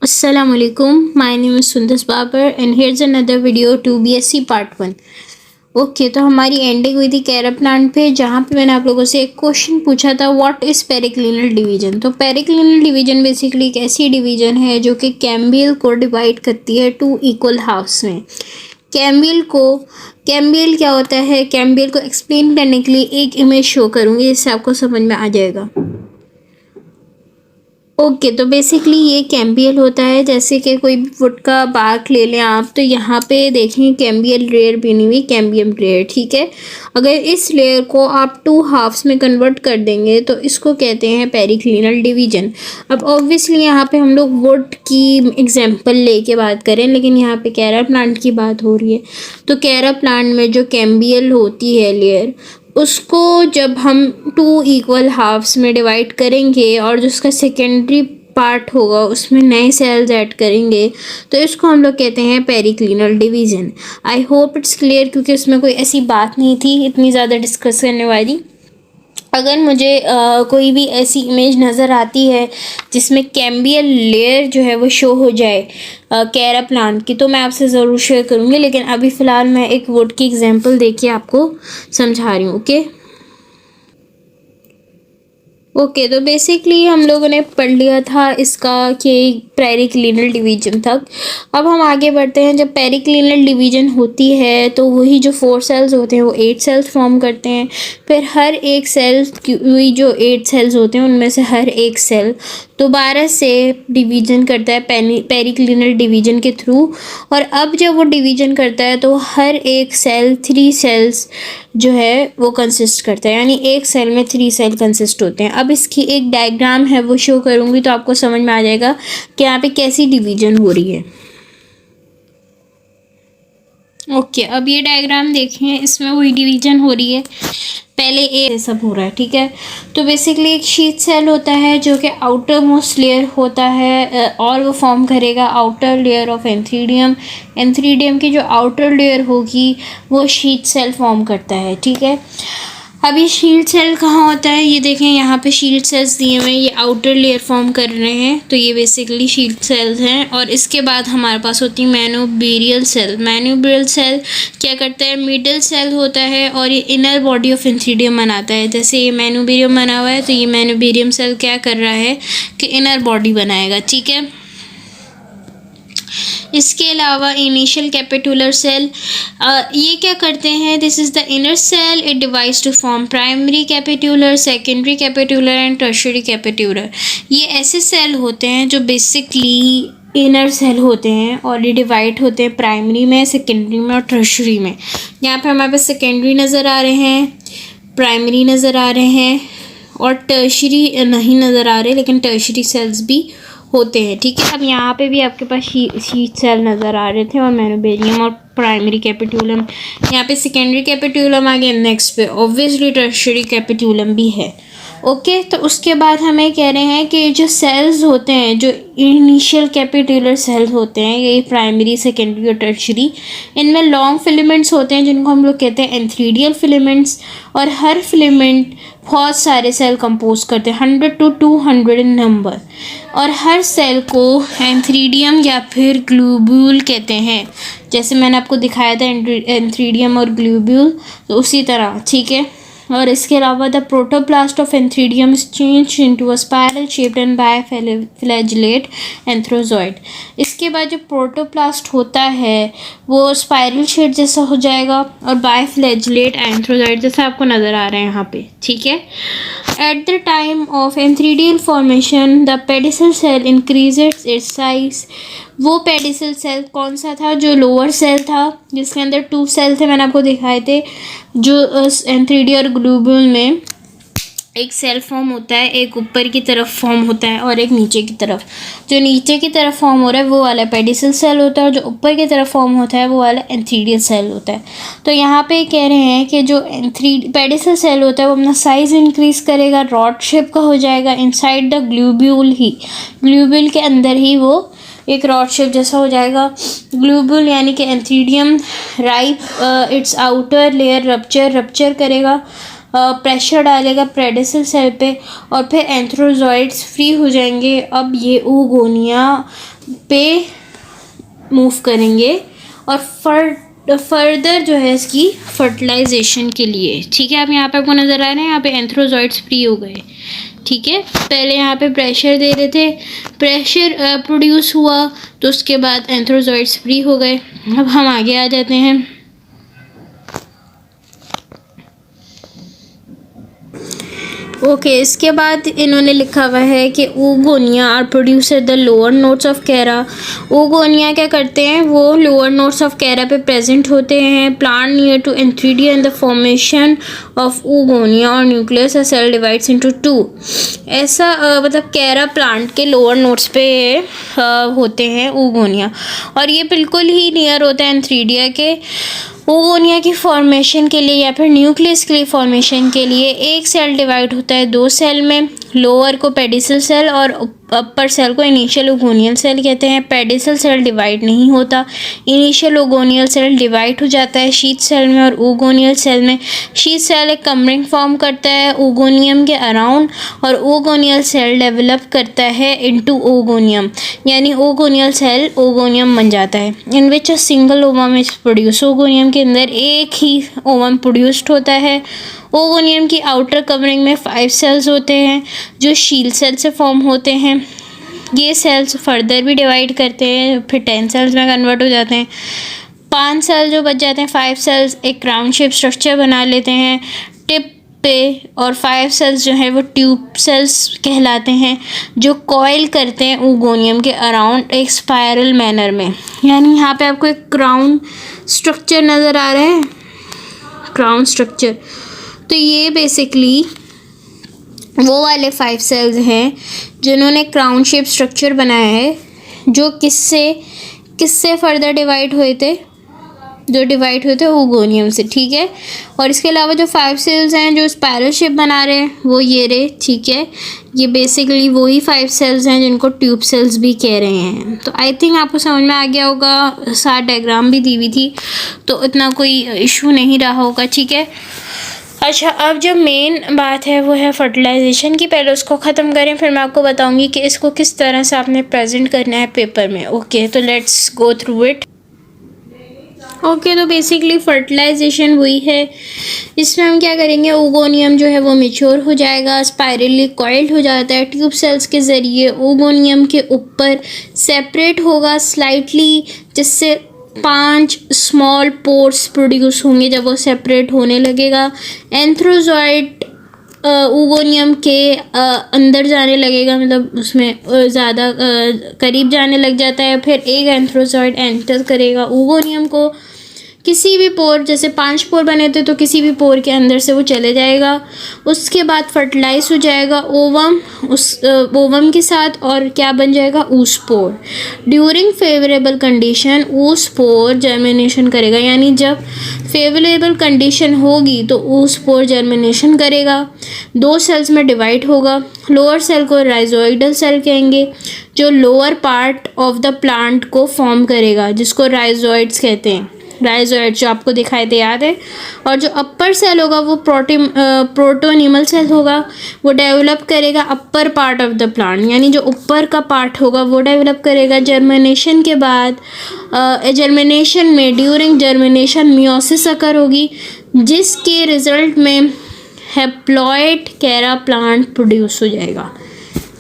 Assalamualaikum. My name is Sundas Babar and here's another video to BSc Part 1. Okay तो हमारी ending हुई थी कैरप plant पे, जहाँ पे मैंने आप लोगों से एक क्वेश्चन पूछा था, व्हाट इज़ पेरिक्लिनल डिवीजन। तो पेरिक्लिनल डिवीजन बेसिकली एक ऐसी डिवीजन है जो कि कैम्बियल को डिवाइड करती है टू इक्वल हाफ्स में। कैम्बियल क्या होता है, कैम्बियल को एक्सप्लेन करने के लिए एक इमेज शो करूँगी जिससे आपको समझ में आ जाएगा। ओके तो बेसिकली ये कैम्बियल होता है, जैसे कि कोई वुड का बार्क ले लें आप, तो यहाँ पे देखें कैम्बियल लेयर बनी हुई, कैम्बियम लेयर, ठीक है। अगर इस लेयर को आप टू हाफ्स में कन्वर्ट कर देंगे तो इसको कहते हैं पेरिक्लिनल डिवीजन। अब ऑब्वियसली यहाँ पे हम लोग वुड की एग्जांपल लेके बात करें, लेकिन यहाँ पे कैरा प्लांट की बात हो रही है। तो कैरा प्लांट में जो कैम्बियल होती है लेयर, उसको जब हम टू इक्वल हाफ्स में डिवाइड करेंगे और जो उसका सेकेंडरी पार्ट होगा उसमें नए सेल्स ऐड करेंगे तो इसको हम लोग कहते हैं periclinal division. I hope it's clear, क्योंकि उसमें कोई ऐसी बात नहीं थी इतनी ज़्यादा डिस्कस करने वाली। अगर मुझे कोई भी ऐसी इमेज नज़र आती है जिसमें कैम्बियल लेयर जो है वो शो हो जाए कैरा प्लांट की, तो मैं आपसे ज़रूर शेयर करूँगी, लेकिन अभी फ़िलहाल मैं एक वुड की एग्जांपल देके आपको समझा रही हूँ। ओके तो बेसिकली हम लोगों ने पढ़ लिया था इसका कि पेरिक्लिनल डिवीजन तक। अब हम आगे बढ़ते हैं। जब पेरिक्लिनल डिवीजन होती है तो वही जो 4 सेल्स होते हैं वो 8 सेल्स फॉर्म करते हैं। फिर हर एक सेल वही जो 8 सेल्स होते हैं उनमें से हर एक सेल दोबारा से डिवीजन करता है पेरिक्लिनल डिवीजन के थ्रू। और अब जब वो डिवीजन करता है तो हर एक सेल 3 सेल्स जो है वो कंसिस्ट करता है, यानी एक सेल में 3 सेल कंसिस्ट होते हैं। अब इसकी एक डायग्राम है वो शो करूँगी तो आपको समझ में आ जाएगा कि यहाँ पे कैसी डिवीजन हो रही है। ओके अब ये डायग्राम देखें, इसमें वही डिवीजन हो रही है, पहले ए सब हो रहा है, ठीक है। तो बेसिकली एक शीट सेल होता है जो कि आउटर मोस्ट लेयर होता है और वो फॉर्म करेगा outer layer of antheridium. Antheridium की जो आउटर लेयर होगी वो शीट सेल फॉर्म करता है, ठीक है। अब ये शील्ड सेल कहाँ होता है, ये देखें यहाँ पे शील्ड सेल्स दिए हुए हैं, ये आउटर लेयर फॉर्म कर रहे हैं, तो ये बेसिकली शील्ड सेल्स हैं। और इसके बाद हमारे पास होती है मैनोबेरियल सेल। मैनोबेरियल सेल क्या करता है, मिडल सेल होता है और ये इनर बॉडी ऑफ एंथ्रीडियम बनाता है। जैसे ये मैनोबेरियम बना हुआ है तो ये मैनोबेरियम सेल क्या कर रहा है कि इनर बॉडी बनाएगा, ठीक है। इसके अलावा इनिशियल कैपिटुलर सेल ये क्या करते हैं, this is the inner cell, it divides to form primary capitular, secondary capitular and tertiary capitular. ये ऐसे सेल होते हैं जो बेसिकली इनर सेल होते हैं और ये डिवाइड होते हैं प्राइमरी में, सेकेंडरी में और टर्शियरी में। यहाँ पे हमारे पास सेकेंडरी नज़र आ रहे हैं, प्राइमरी नज़र आ रहे हैं और टर्शियरी नहीं नज़र आ रहे, लेकिन टर्शियरी सेल्स भी होते हैं, ठीक है। अब यहाँ पे भी आपके पास शीट सेल नज़र आ रहे थे और मैनोबेरियम और प्राइमरी कैपिटुलम। यहाँ पे सेकेंडरी कैपिटुलम आ गया, नेक्स्ट पे ऑब्वियसली टर्शियरी कैपिटुलम भी है। ओके तो उसके बाद हमें कह रहे हैं कि जो सेल्स होते हैं, जो इनिशियल कैपिटुलर सेल्स होते हैं, ये प्राइमरी, सेकेंडरी और टर्शियरी, इनमें लॉन्ग फिलामेंट्स होते हैं जिनको हम लोग कहते हैं एंथ्रीडियल फिलामेंट्स। और हर फिलामेंट बहुत सारे सेल कंपोज करते हैं, 100 to 200 इन नंबर। और हर सेल को एंथ्रीडियम या फिर ग्लोब्यूल कहते हैं, जैसे मैंने आपको दिखाया था एंथ्रीडियम और ग्लोब्यूल, तो उसी तरह, ठीक है। और इसके अलावा the protoplast of antheridium is change into a spiral shaped and biflagellate antherozoid. इसके बाद जो प्रोटोप्लास्ट होता है वो स्पाइरल शेप जैसा हो जाएगा और बायफ्लैजेलेट एंथ्रोजॉइड जैसा आपको नज़र आ रहा है यहाँ पे, ठीक है। At the time of antheridial formation the pedicel cell increases its size. वो पेडिसल सेल कौन सा था, जो लोअर सेल था जिसके अंदर 2 सेल थे, मैंने आपको दिखाए थे। जो एंथ्रीडियल और ग्लोब्यूल में एक सेल फॉर्म होता है, एक ऊपर की तरफ फॉर्म होता है और एक नीचे की तरफ। जो नीचे की तरफ फॉर्म हो रहा है वो वाला पेडिसल सेल होता है और जो ऊपर की तरफ फॉर्म होता है वो वाला एंथ्रीडियल सेल होता है। तो यहाँ पे कह रहे हैं कि जो पेडिसल सेल होता है वो अपना साइज़ इंक्रीज़ करेगा, रॉड शेप का हो जाएगा inside the globule he, globule के अंदर ही वो एक रॉड शेप जैसा हो जाएगा। ग्लोब्यूल यानी कि antheridium ripe it's outer layer rupture करेगा, प्रेशर डालेगा पेडिसल सेल पे और फिर एंथ्रोजॉइड्स फ्री हो जाएंगे। अब ये oogonia पे मूव करेंगे और फर्दर जो है इसकी फर्टिलाइजेशन के लिए, ठीक है। अब यहाँ पे आपको नज़र आ रहे हैं, यहाँ पे एंथ्रोजॉइड्स फ्री हो गए, ठीक है। पहले यहाँ पे प्रेशर दे रहे थे, प्रेशर प्रोड्यूस हुआ, तो उसके बाद एंथ्रोजॉइड्स फ्री हो गए। अब हम आगे आ जाते हैं। ओके, इसके बाद इन्होंने लिखा हुआ है कि oogonia are producer the lower nodes of Chara. oogonia क्या करते हैं, वो लोअर नोट्स ऑफ कैरा पे प्रेजेंट होते हैं। Plant near to antheridia in the formation of oogonia और nucleus a cell divides into two. ऐसा मतलब कैरा प्लांट के लोअर नोट्स पे होते हैं oogonia, और ये बिल्कुल ही नियर होता है एंथ्रीडिया के। oogonia की फॉर्मेशन के लिए या फिर न्यूक्लियस के लिए फॉर्मेशन के लिए एक सेल डिवाइड होता है दो सेल में। लोअर को पेडिसल सेल और अपर सेल को इनिशियल ओगोनियल सेल कहते हैं। पेडिसल सेल डिवाइड नहीं होता, इनिशियल ओगोनियल सेल डिवाइड हो जाता है शीथ सेल में और ओगोनियल सेल में। शीथ सेल एक कमरिंग फॉर्म करता है ओगोनियम के अराउंड, और ओगोनियल सेल डेवलप करता है इनटू ओगोनियम, यानी ओगोनियल सेल ओगोनियम बन जाता है। In which a single ovum is produce, oogonium के अंदर एक ही ओवम प्रोड्यूस्ड होता है। ओगोनियम की आउटर कवरिंग में 5 सेल्स होते हैं जो शील सेल से फॉर्म होते हैं। ये सेल्स फर्दर भी डिवाइड करते हैं, फिर 10 सेल्स में कन्वर्ट हो जाते हैं। 5 सेल जो बच जाते हैं, 5 सेल्स एक राउंड शेप स्ट्रक्चर बना लेते हैं टिप पे, और 5 सेल्स जो है वो ट्यूब सेल्स कहलाते हैं जो कॉइल करते हैं oogoनियम के अराउंड एक स्पायरल मैनर में। यानी यहाँ पे आपको एक क्राउन स्ट्रक्चर नज़र आ रहा है, क्राउन स्ट्रक्चर। तो ये बेसिकली वो वाले 5 सेल्स हैं जिन्होंने क्राउन शेप स्ट्रक्चर बनाया है, जो किससे फर्दर डिवाइड हुए थे, जो डिवाइड हुए थे oogoनियम से, ठीक है। और इसके अलावा जो 5 सेल्स हैं जो स्पायरल शेप बना रहे हैं वो ये रहे, ठीक है। ये बेसिकली वही 5 सेल्स हैं जिनको ट्यूब सेल्स भी कह रहे हैं। तो आई थिंक आपको समझ में आ गया होगा, साथ डायग्राम भी दी हुई थी तो इतना कोई इशू नहीं रहा होगा, ठीक है। अच्छा, अब जो मेन बात है वो है फर्टिलाइजेशन की। पहले उसको ख़त्म करें, फिर मैं आपको बताऊंगी कि इसको किस तरह से आपने प्रेजेंट करना है पेपर में। ओके, तो let's go through it. Okay, तो बेसिकली फर्टिलाइजेशन वही है। इसमें हम क्या करेंगे, oogoनियम जो है वो मेच्योर हो जाएगा, स्पाइरली कॉइल्ड हो जाता है ट्यूब सेल्स के ज़रिए, oogoनियम के ऊपर सेपरेट होगा स्लाइटली, जिससे 5 स्मॉल पोर्स प्रोड्यूस होंगे जब वो सेपरेट होने लगेगा। एंथ्रोजॉइड oogoनियम के अंदर जाने लगेगा, मतलब उसमें ज़्यादा करीब जाने लग जाता है। फिर एक एंथ्रोजॉइड एंटर करेगा oogoनियम को किसी भी पोर, जैसे 5 पोर बने थे तो किसी भी पोर के अंदर से वो चले जाएगा। उसके बाद फर्टिलाइज हो जाएगा ओवम, उस ओवम के साथ, और क्या बन जाएगा, oospore। During favourable condition oospore germination करेगा, यानी जब फेवरेबल कंडीशन होगी तो oospore जर्मिनेशन करेगा। 2 सेल्स में डिवाइड होगा। लोअर सेल को राइजोइडल सेल कहेंगे, जो lower part of the plant को फॉर्म करेगा, जिसको राइजोइड्स कहते हैं। राइजोइड जो आपको दिखाई दे, याद है। और जो अपर सेल होगा वो प्रोटोनिमल सेल होगा, वो डेवलप करेगा upper part of the plant, यानी जो ऊपर का पार्ट होगा वो डेवलप करेगा। जर्मिनेशन के बाद जर्मिनेशन में ड्यूरिंग जर्मिनेशन मियोसिस अकर होगी, जिसके रिजल्ट में हैप्लॉइड कैरा प्लांट प्रोड्यूस हो जाएगा,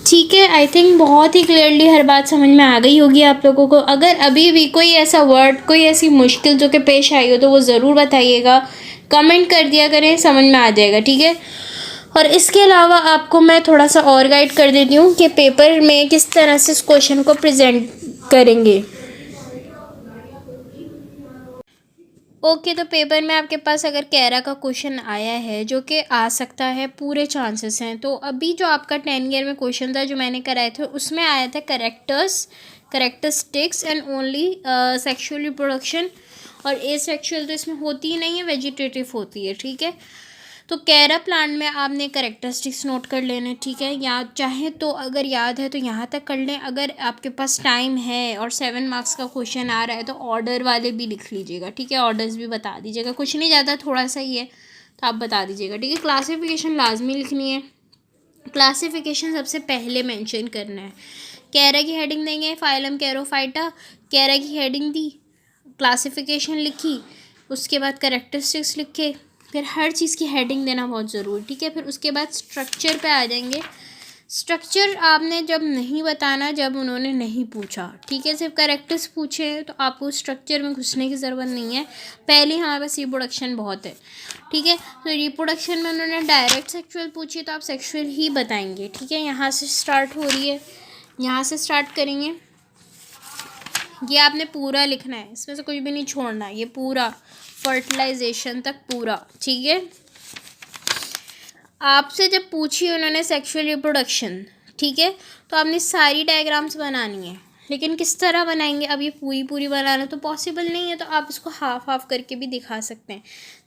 ठीक है। आई थिंक बहुत ही क्लियरली हर बात समझ में आ गई होगी आप लोगों को। अगर अभी भी कोई ऐसा वर्ड, कोई ऐसी मुश्किल जो कि पेश आई हो तो वो ज़रूर बताइएगा, कमेंट कर दिया करें, समझ में आ जाएगा, ठीक है। और इसके अलावा आपको मैं थोड़ा सा और गाइड कर देती हूँ कि पेपर में किस तरह से इस क्वेश्चन को प्रेजेंट करेंगे। ओके, तो पेपर में आपके पास अगर कैरा का क्वेश्चन आया है, जो कि आ सकता है, पूरे चांसेस हैं। तो अभी जो आपका 10 ईयर में क्वेश्चन था जो मैंने कराए थे, उसमें आया था characteristics and only sexual reproduction, और एसेक्सुअल तो इसमें होती ही नहीं है, वेजिटेटिव होती है, ठीक है। तो कैरा प्लांट में आपने करेक्टरिस्टिक्स नोट कर लेने, ठीक है। या चाहे तो अगर याद है तो यहाँ तक कर लें, अगर आपके पास टाइम है और 7 मार्क्स का क्वेश्चन आ रहा है तो ऑर्डर वाले भी लिख लीजिएगा, ठीक है। ऑर्डर्स भी बता दीजिएगा, कुछ नहीं ज़्यादा, थोड़ा सा ही है तो आप बता दीजिएगा, ठीक है। क्लासिफिकेशन लाजमी लिखनी है। क्लासिफिकेशन सबसे पहले मेंशन करना है कैरा की हेडिंग देंगे, फाइलम कैरोफाइटा, कैरा की हेडिंग दी, क्लासिफिकेशन लिखी, उसके बाद कैरेक्टरिस्टिक्स लिखे, फिर हर चीज़ की हेडिंग देना बहुत ज़रूरी, ठीक है। फिर उसके बाद स्ट्रक्चर पे आ जाएंगे। स्ट्रक्चर आपने जब नहीं बताना जब उन्होंने नहीं पूछा, ठीक है। सिर्फ कैरेक्टर्स पूछे तो आपको स्ट्रक्चर में घुसने की ज़रूरत नहीं है। पहले हमारे पास रिप्रोडक्शन बहुत है, ठीक है। तो रिप्रोडक्शन में उन्होंने डायरेक्ट सेक्सुअल पूछी तो आप सेक्सुअल ही बताएंगे, ठीक है। यहाँ से स्टार्ट हो रही है, यहाँ से स्टार्ट करेंगे। ये आपने पूरा लिखना है, इसमें से कुछ भी नहीं छोड़ना है, ये पूरा फर्टिलाइजेशन तक पूरा, ठीक है। आपसे जब पूछी उन्होंने सेक्सुअल रिप्रोडक्शन, ठीक है, तो आपने सारी डायग्राम्स बनानी है। लेकिन किस तरह बनाएंगे, अब ये पूरी पूरी बनाना तो पॉसिबल नहीं है, तो आप इसको हाफ हाफ करके भी दिखा सकते हैं।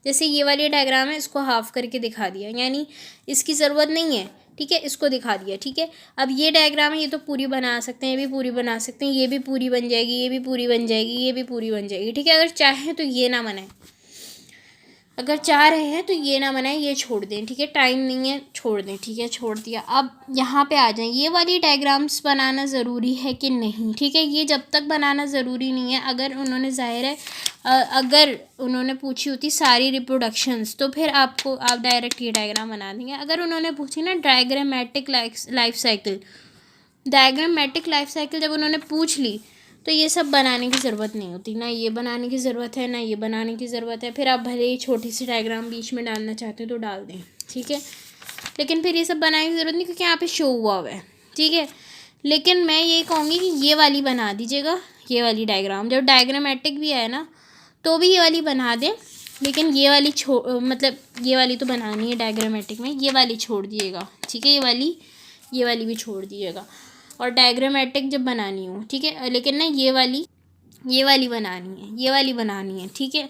जैसे ये वाली डायग्राम है, इसको हाफ करके दिखा दिया, यानी इसकी ज़रूरत नहीं है, ठीक है, इसको दिखा दिया, ठीक है। अब ये डायग्राम है, ये तो पूरी बना सकते हैं, ये भी पूरी बना सकते हैं, ये भी पूरी बन जाएगी, ये भी पूरी बन जाएगी, ये भी पूरी बन जाएगी, ठीक है। अगर चाहें तो ये ना बनाएं, अगर चाह रहे हैं तो ये ना बनाएं, ये छोड़ दें, ठीक है। टाइम नहीं है, छोड़ दें, ठीक है, छोड़ दिया। अब यहाँ पे आ जाएं, ये वाली डायग्राम्स बनाना ज़रूरी है कि नहीं, ठीक है। ये जब तक बनाना ज़रूरी नहीं है, अगर उन्होंने जाहिर है अगर उन्होंने पूछी होती सारी रिप्रोडक्शंस तो फिर आपको आप डायरेक्ट ये डायग्राम बना देंगे। अगर उन्होंने पूछी ना diagrammatic life cycle, diagrammatic life cycle जब उन्होंने पूछ ली तो ये सब बनाने की ज़रूरत नहीं होती, ना ये बनाने की ज़रूरत है ना ये बनाने की ज़रूरत है। फिर आप भले ही छोटी सी डायग्राम बीच में डालना चाहते हो तो डाल दें, ठीक है। लेकिन फिर ये सब बनाने की ज़रूरत नहीं, क्योंकि यहाँ पे शो हुआ है, ठीक है। लेकिन मैं ये कहूँगी कि ये वाली बना दीजिएगा, ये वाली डायग्राम जब डायग्रामेटिक भी है ना तो भी ये वाली बना दें। लेकिन ये वाली मतलब ये वाली तो बनानी है डायग्रामेटिक में, ये वाली छोड़ दिएगा, ठीक है। ये वाली भी छोड़ दीजिएगा। और डायग्रामेटिक जब बनानी हो, ठीक है, लेकिन ना ये वाली बनानी है, ये वाली बनानी है, ठीक है।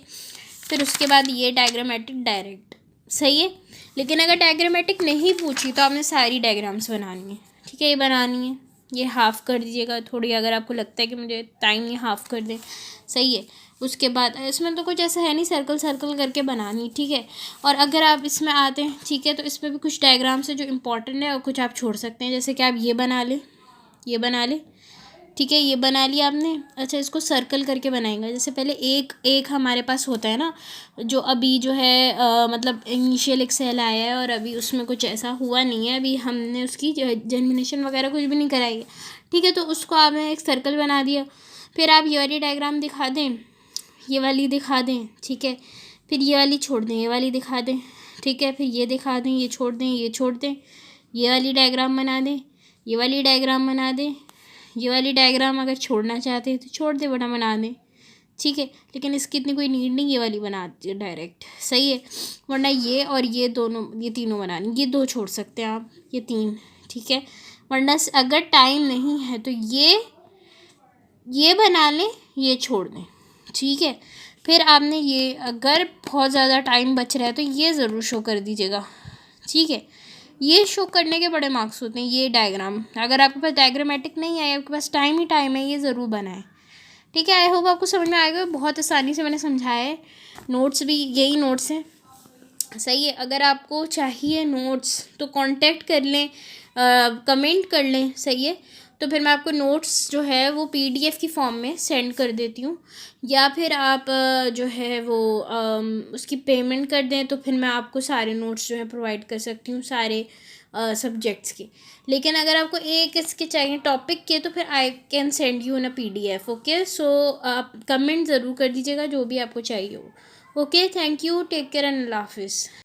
फिर उसके बाद ये डायग्रामेटिक डायरेक्ट, सही है। लेकिन अगर डायग्रामेटिक नहीं पूछी तो आपने सारी डायग्राम्स बनानी है, ठीक है, ये बनानी है। ये हाफ़ कर दीजिएगा थोड़ी, अगर आपको लगता है कि मुझे टाइम ये हाफ़ कर दें, सही है। उसके बाद इसमें तो कुछ ऐसा है नहीं, सर्कल सर्कल करके बनानी, ठीक है। और अगर आप इसमें आते हैं, ठीक है, तो इसमें भी कुछ डायग्राम्स है जो इम्पोर्टेंट है और कुछ आप छोड़ सकते हैं। जैसे कि आप ये बना लें, ये बना ले, ठीक है, ये बना लिया आपने। अच्छा, इसको सर्कल करके बनाएंगे। जैसे पहले एक एक हमारे पास होता है ना, जो अभी जो है मतलब इनिशियल एक सेल आया है और अभी उसमें कुछ ऐसा हुआ नहीं है, अभी हमने उसकी जर्मिनेशन वगैरह कुछ भी नहीं कराई है, ठीक है। तो उसको आपने एक सर्कल बना दिया। फिर आप ये वाली डायग्राम दिखा दें, ये वाली दिखा दें, ठीक है। फिर ये वाली छोड़ दें, ये वाली दिखा दें, ठीक है। फिर ये दिखा दें, ये छोड़ दें, ये छोड़ दें, ये वाली डायग्राम बना दें, ये वाली डायग्राम बना दें, ये वाली डायग्राम अगर छोड़ना चाहते हैं तो छोड़ दे, वरना बना दें, ठीक है। लेकिन इसकी इतनी कोई नीड नहीं, ये वाली बना दे डायरेक्ट, सही है। वरना ये और ये दोनों, ये तीनों बनानी, ये दो छोड़ सकते हैं आप, ये तीन, ठीक है। वरना अगर टाइम नहीं है तो ये बना लें, ये छोड़ दें, ठीक है। फिर आपने ये अगर बहुत ज़्यादा टाइम बच रहा है तो ये ज़रूर शो कर दीजिएगा, ठीक है। ये शो करने के बड़े मार्क्स होते हैं। ये डायग्राम अगर आपके पास डायग्रामेटिक नहीं है, आपके पास टाइम ही टाइम है, ये ज़रूर बनाएं, ठीक है। आई होप आपको समझ में आएगा, बहुत आसानी से मैंने समझाया है। नोट्स भी यही नोट्स हैं, सही है। अगर आपको चाहिए नोट्स तो कांटेक्ट कर लें, कमेंट कर लें, सही है। तो फिर मैं आपको नोट्स जो है वो पीडीएफ की फॉर्म में सेंड कर देती हूँ, या फिर आप जो है वो उसकी पेमेंट कर दें तो फिर मैं आपको सारे नोट्स जो है प्रोवाइड कर सकती हूँ, सारे सब्जेक्ट्स की। लेकिन अगर आपको एक इसके चाहिए टॉपिक के तो फिर I can send you in a PDF, okay. So आप कमेंट ज़रूर कर दीजिएगा जो भी आपको चाहिए हो, okay. Thank you, take care and अल्लाह हाफिज़।